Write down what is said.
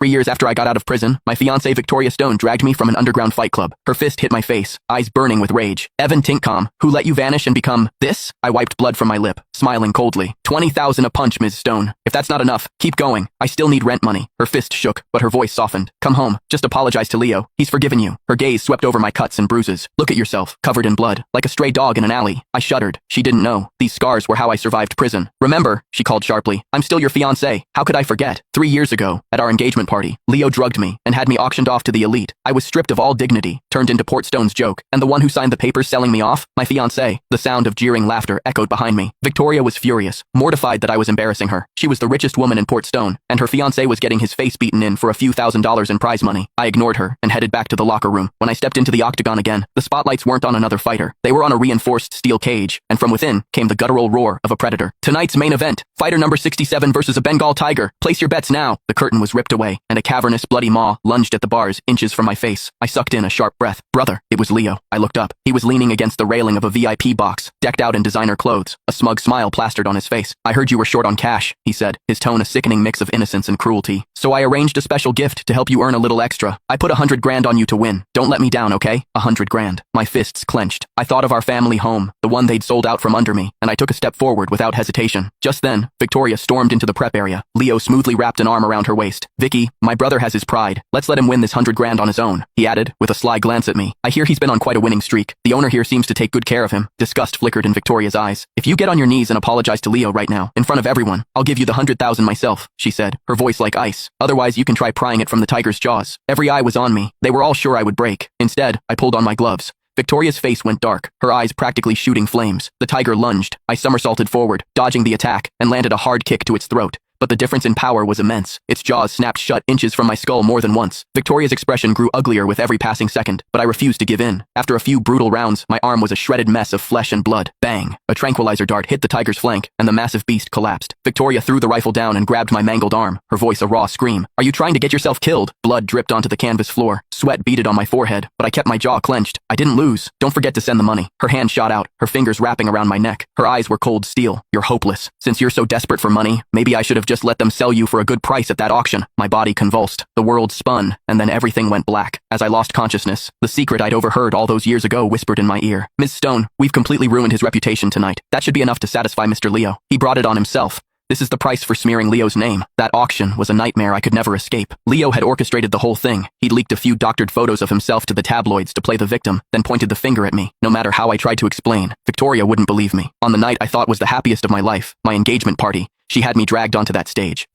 3 years after I got out of prison, my fiancée Victoria Stone dragged me from an underground fight club. Her fist hit my face, eyes burning with rage. Evan Tinkcom, who let you vanish and become this? I wiped blood from my lip, smiling coldly. 20,000 a punch, Ms. Stone. If that's not enough, keep going. I still need rent money. Her fist shook, but her voice softened. Come home. Just apologize to Leo. He's forgiven you. Her gaze swept over my cuts and bruises. Look at yourself, covered in blood, like a stray dog in an alley. I shuddered. She didn't know. These scars were how I survived prison. Remember, she called sharply. I'm still your fiancé. How could I forget? 3 years ago, at our engagement party, Leo drugged me and had me auctioned off to the elite. I was stripped of all dignity, turned into Port Stone's joke, and the one who signed the papers selling me off? My fiancé. The sound of jeering laughter echoed behind me. Victoria was furious, mortified that I was embarrassing her. She was the richest woman in Port Stone, and her fiancé was getting his face beaten in for a few $1,000s in prize money. I ignored her and headed back to the locker room. When I stepped into the octagon again, the spotlights weren't on another fighter. They were on a reinforced steel cage, and from within came the guttural roar of a predator. Tonight's main event, fighter number 67 versus a Bengal tiger. Place your bets now. The curtain was ripped away, and a cavernous, bloody maw lunged at the bars, inches from my face. I sucked in a sharp breath. Brother, it was Leo. I looked up. He was leaning against the railing of a VIP box, decked out in designer clothes, a smug smile plastered on his face. I heard you were short on cash, he said, his tone a sickening mix of innocence and cruelty. So I arranged a special gift to help you earn a little extra. I put 100 grand on you to win. Don't let me down, okay? 100 grand. My fists clenched. I thought of our family home, the one they'd sold out from under me, and I took a step forward without hesitation. Just then, Victoria stormed into the prep area. Leo smoothly wrapped an arm around her waist. Vicky, my brother has his pride. Let's let him win this 100 grand on his own, he added, with a sly glance at me. I hear he's been on quite a winning streak. The owner here seems to take good care of him. Disgust flickered in Victoria's eyes. If you get on your knees and apologize to Leo right now, in front of everyone, I'll give you the 100,000 myself, she said, her voice like ice. Otherwise, you can try prying it from the tiger's jaws. Every eye was on me. They were all sure I would break. Instead, I pulled on my gloves. Victoria's face went dark, her eyes practically shooting flames. The tiger lunged. I somersaulted forward, dodging the attack, and landed a hard kick to its throat. But the difference in power was immense. Its jaws snapped shut inches from my skull more than once. Victoria's expression grew uglier with every passing second, but I refused to give in. After a few brutal rounds, my arm was a shredded mess of flesh and blood. Bang! A tranquilizer dart hit the tiger's flank, and the massive beast collapsed. Victoria threw the rifle down and grabbed my mangled arm, her voice a raw scream. Are you trying to get yourself killed? Blood dripped onto the canvas floor. Sweat beaded on my forehead, but I kept my jaw clenched. I didn't lose. Don't forget to send the money. Her hand shot out, her fingers wrapping around my neck. Her eyes were cold steel. You're hopeless. Since you're so desperate for money, maybe I should have just let them sell you for a good price at that auction. My body convulsed. The world spun, and then everything went black. As I lost consciousness, the secret I'd overheard all those years ago whispered in my ear. Ms. Stone, we've completely ruined his reputation tonight. That should be enough to satisfy Mr. Leo. He brought it on himself. This is the price for smearing Leo's name. That auction was a nightmare I could never escape. Leo had orchestrated the whole thing. He'd leaked a few doctored photos of himself to the tabloids to play the victim, then pointed the finger at me. No matter how I tried to explain, Victoria wouldn't believe me. On the night I thought was the happiest of my life, my engagement party, she had me dragged onto that stage.